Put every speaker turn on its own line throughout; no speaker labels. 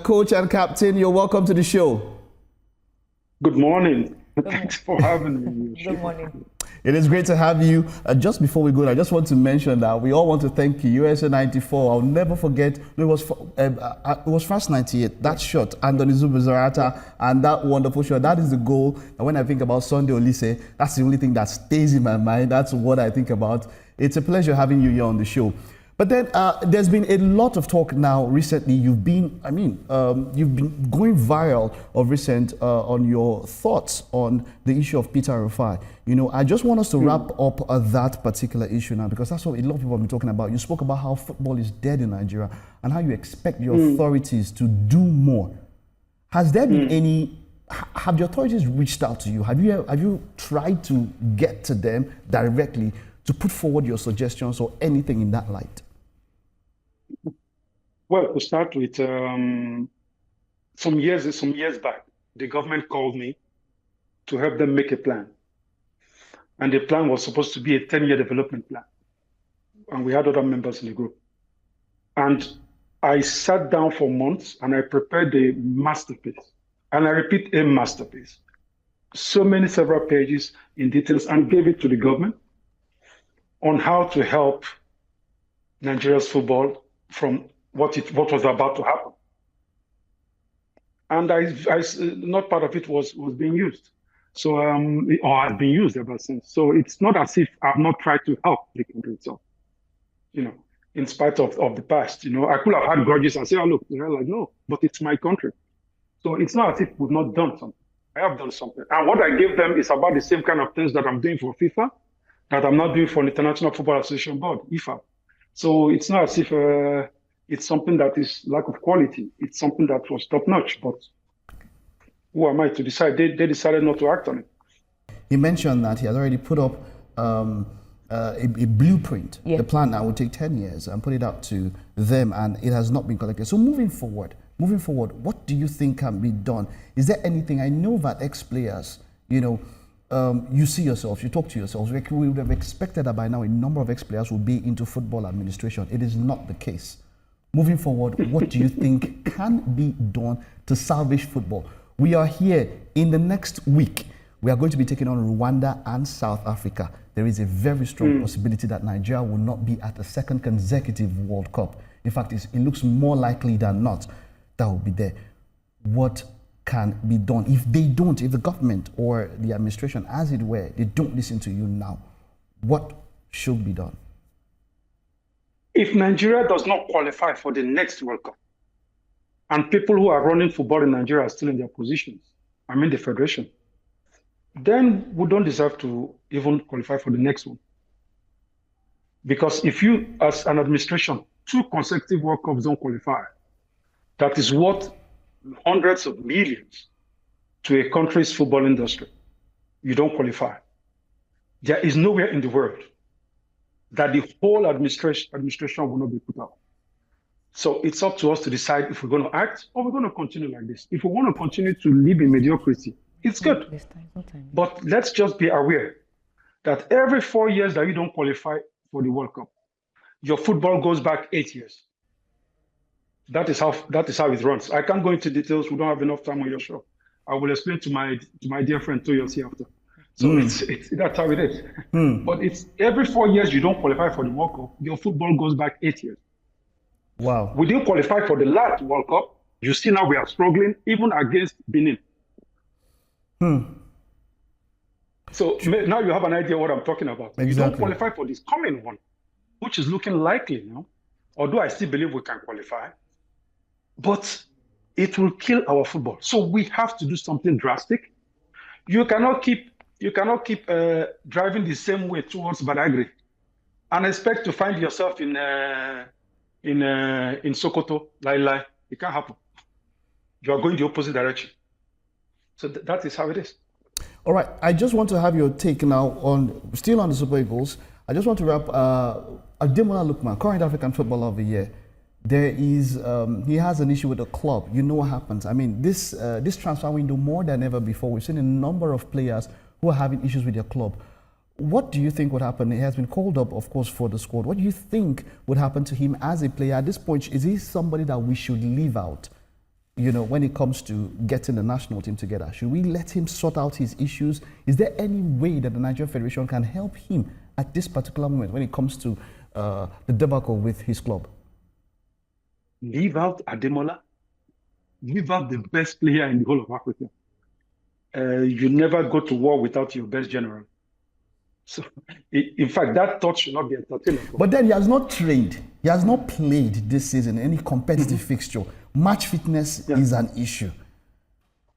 Coach and captain, you're welcome to the show.
Good morning. Thanks for having me.
Good morning.
It is great to have you. Just before we go, I just want to mention that we all want to thank you. USA 94. I'll never forget. It was France 98. That shot, Anthony Zubizarreta, and that wonderful shot. That is the goal. And when I think about Sunday Oliseh, that's the only thing that stays in my mind. That's what I think about. It's a pleasure having you here on the show. But then there's been a lot of talk now recently. You've been going viral of recent on your thoughts on the issue of Peter Rufai. You know, I just want us to wrap up that particular issue now, because that's what a lot of people have been talking about. You spoke about how football is dead in Nigeria and how you expect the authorities to do more. Has there been any? Have the authorities reached out to you? Have you tried to get to them directly to put forward your suggestions or anything in that light?
Well, to start with, some years back, the government called me to help them make a plan. And the plan was supposed to be a 10-year development plan. And we had other members in the group. And I sat down for months and I prepared a masterpiece. And I repeat, a masterpiece. Several pages in details, and gave it to the government on how to help Nigeria's football from what was about to happen. And not part of it was being used. So, or has been used ever since. So it's not as if I've not tried to help the country itself, you know, in spite of the past. You know, I could have had grudges and say, oh, look, they're like, no, but it's my country. So it's not as if we've not done something. I have done something. And what I gave them is about the same kind of things that I'm doing for FIFA, that I'm not doing for the International Football Association Board, IFA. So it's not as if it's something that is lack of quality. It's something that was top-notch, but who am I to decide? They decided not to act on it.
He mentioned that he has already put up a blueprint, the plan that would take 10 years, and put it out to them, and it has not been collected. So moving forward, what do you think can be done? Is there anything? I know that ex-players, you know, you see yourselves, you talk to yourselves. We would have expected that by now a number of ex-players would be into football administration. It is not the case. Moving forward, what do you think can be done to salvage football? We are here in the next week. We are going to be taking on Rwanda and South Africa. There is a very strong possibility that Nigeria will not be at a second consecutive World Cup. In fact, it looks more likely than not that will be there. What can be done? If the government or the administration, as it were, they don't listen to you now, what should be done?
If Nigeria does not qualify for the next World Cup, and people who are running football in Nigeria are still in their positions, I mean the federation, then we don't deserve to even qualify for the next one. Because if you, as an administration, 2 consecutive World Cups don't qualify, that is worth hundreds of millions to a country's football industry. You don't qualify. There is nowhere in the world that the whole administration will not be put out. So it's up to us to decide if we're going to act or we're going to continue like this. If we want to continue to live in mediocrity, it's good. But let's just be aware that every 4 years that you don't qualify for the World Cup, your football goes back 8 years. That is how it runs. I can't go into details. We don't have enough time on your show. I will explain to my dear friend Toyosi after. So that's how it is. But it's every 4 years you don't qualify for the World Cup, your football goes back 8 years.
Wow.
We didn't qualify for the last World Cup. You see now we are struggling even against Benin. So now you have an idea what I'm talking about.
Exactly.
You don't qualify for this coming one, which is looking likely now. Although I still believe we can qualify, but it will kill our football. So we have to do something drastic. You cannot keep driving the same way towards Badagry and expect to find yourself in Sokoto, Lai. It can't happen. You are going the opposite direction. So that is how it is.
All right. I just want to have your take now still on the Super Eagles. I just want to wrap Ademola Lookman, current African Footballer of the Year. There is, he has an issue with the club. You know what happens. I mean, this transfer window, more than ever before, we've seen a number of players who are having issues with their club. What do you think would happen? He has been called up, of course, for the squad. What do you think would happen to him as a player? At this point, is he somebody that we should leave out? when it comes to getting the national team together? Should we let him sort out his issues? Is there any way that the Nigerian Federation can help him at this particular moment when it comes to the debacle with his club?
Leave out Ademola. Leave out the best player in the whole of Africa. You never go to war without your best general. So, in fact, that thought should not be entertained.
But then he has not trained. He has not played this season in any competitive fixture. Match fitness is an issue.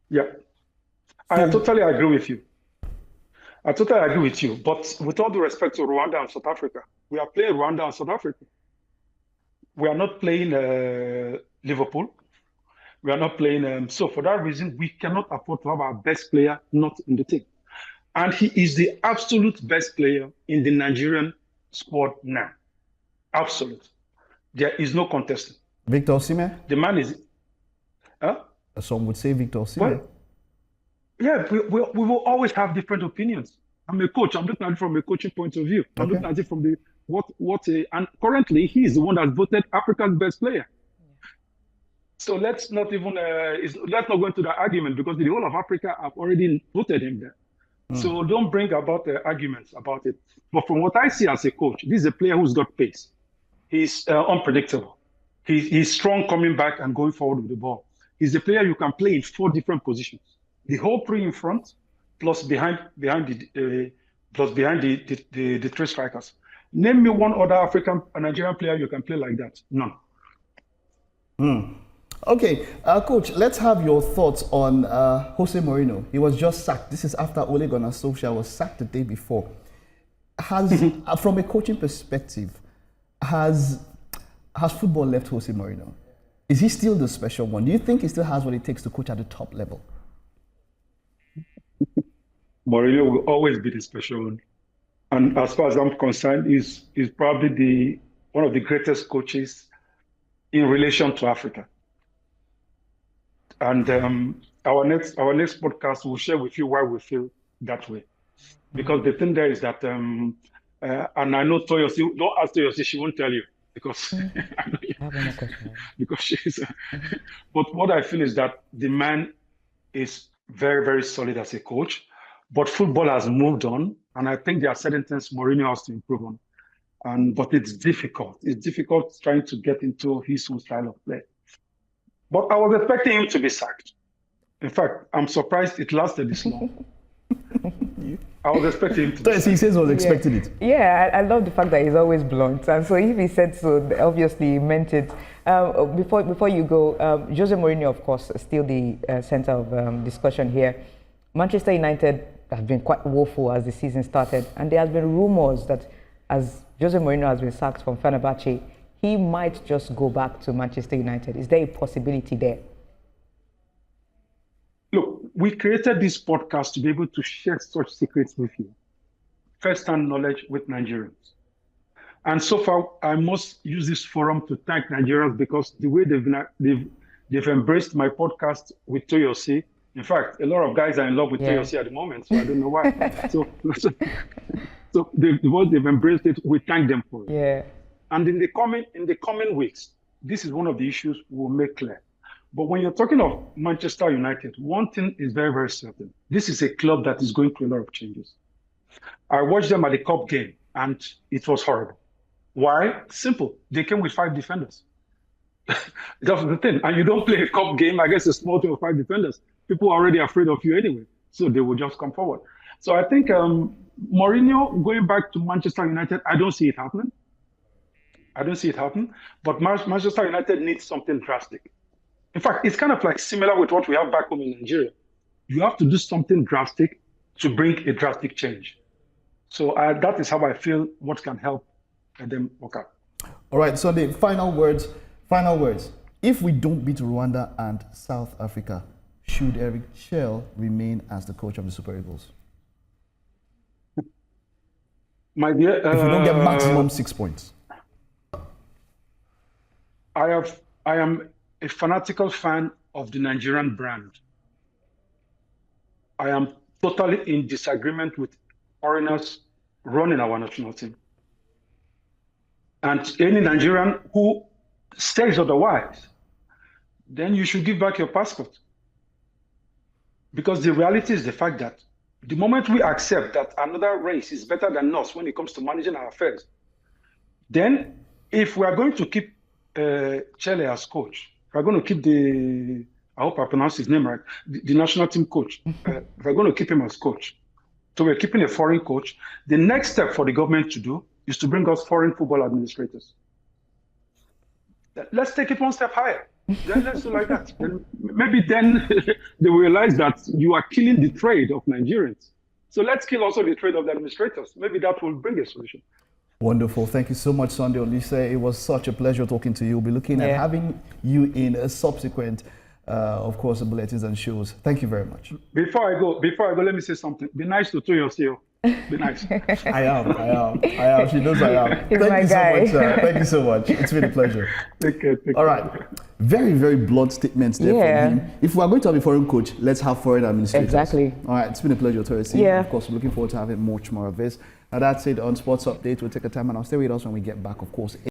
Yeah. I totally agree with you. But with all due respect to Rwanda and South Africa, we are playing Rwanda and South Africa. We are not playing Liverpool. We are not playing. So for that reason, we cannot afford to have our best player not in the team. And he is the absolute best player in the Nigerian squad now. Absolute. There is no contesting.
Victor Osimhen?
The man is...
Some would say Victor Osimhen.
Well, yeah, we will always have different opinions. I'm a coach. I'm looking at it from a coaching point of view. I'm looking at it from the and currently he is the one that voted Africa's best player. So let's not even let's not go into the argument, because the whole of Africa have already voted him there. So don't bring about arguments about it. But from what I see as a coach, this is a player who's got pace. He's unpredictable. He's strong coming back and going forward with the ball. He's a player you can play in 4 different positions: the whole 3 in front, plus behind the 3 strikers. Name me one other Nigerian player you can play like that. None.
Okay, Coach, let's have your thoughts on Jose Mourinho. He was just sacked. This is after Ole Gunnar Solskjaer was sacked the day before. From a coaching perspective, has football left Jose Mourinho? Is he still the special one? Do you think he still has what it takes to coach at the top level?
Mourinho will always be the special one. And as far as I'm concerned, he's probably one of the greatest coaches in relation to Africa. And our next podcast will share with you why we feel that way. Because the thing there is that, and I know Toyosi, don't ask Toyosi, she won't tell you, because I know you, because she's. But what I feel is that the man is very, very solid as a coach, but football has moved on, and I think there are certain things Mourinho has to improve on. But it's difficult. It's difficult trying to get into his own style of play. But I was expecting him to be sacked. In fact, I'm surprised it lasted this long. I was expecting him to be sacked.
He says he was expecting it.
Yeah, I love the fact that he's always blunt. And so if he said so, obviously he meant it. Before you go, Jose Mourinho, of course, is still the center of discussion here. Manchester United have been quite woeful as the season started. And there has been rumors that as Jose Mourinho has been sacked from Fenerbahce, he might just go back to Manchester United. Is there a possibility there?
Look, we created this podcast to be able to share such secrets with you. First-hand knowledge with Nigerians. And so far, I must use this forum to thank Nigerians, because the way they've embraced my podcast with Toyosi. In fact, a lot of guys are in love with Toyosi at the moment, so I don't know why. So they've embraced it. We thank them for it.
Yeah.
And in the coming weeks, this is one of the issues we'll make clear. But when you're talking of Manchester United, one thing is very, very certain. This is a club that is going through a lot of changes. I watched them at the cup game, and it was horrible. Why? Simple. They came with 5 defenders. That's the thing. And you don't play a cup game against a small team of 5 defenders. People are already afraid of you anyway. So they will just come forward. So I think Mourinho going back to Manchester United, I don't see it happening. But Manchester United needs something drastic. In fact, it's kind of like similar with what we have back home in Nigeria. You have to do something drastic to bring a drastic change. So that is how I feel what can help them work out.
All right, so the final words. If we don't beat Rwanda and South Africa, should Eric Schell remain as the coach of the Super Eagles?
My dear,
if we don't get maximum 6 points.
I am a fanatical fan of the Nigerian brand. I am totally in disagreement with foreigners running our national team. And any Nigerian who says otherwise, then you should give back your passport. Because the reality is the fact that the moment we accept that another race is better than us when it comes to managing our affairs, then if we are going to keep Chele as coach, if we're going to keep I hope I pronounced his name right, the national team coach, if we're going to keep him as coach, so we're keeping a foreign coach, the next step for the government to do is to bring us foreign football administrators. Let's take it one step higher. Then let's do like that. Maybe then they will realize that you are killing the trade of Nigerians. So let's kill also the trade of the administrators. Maybe that will bring a solution.
Wonderful. Thank you so much, Sunday Oliseh. It was such a pleasure talking to you. We'll be looking at having you in a subsequent, of course, bulletins and shows. Thank you very much.
Before I go, let me say something. Be nice to your CEO. Be nice.
I am. She knows I am.
He's my guy.
So much. Thank you so much. It's been a pleasure.
Take care.
All right. Very, very blunt statements there from him. If we are going to have a foreign coach, let's have foreign administrators.
Exactly.
All right. It's been a pleasure, Torres.
Yeah.
Of course, we're looking forward to having much more of this. Now, that's it on Sports Update. We'll take a time and I'll stay with us when we get back, of course.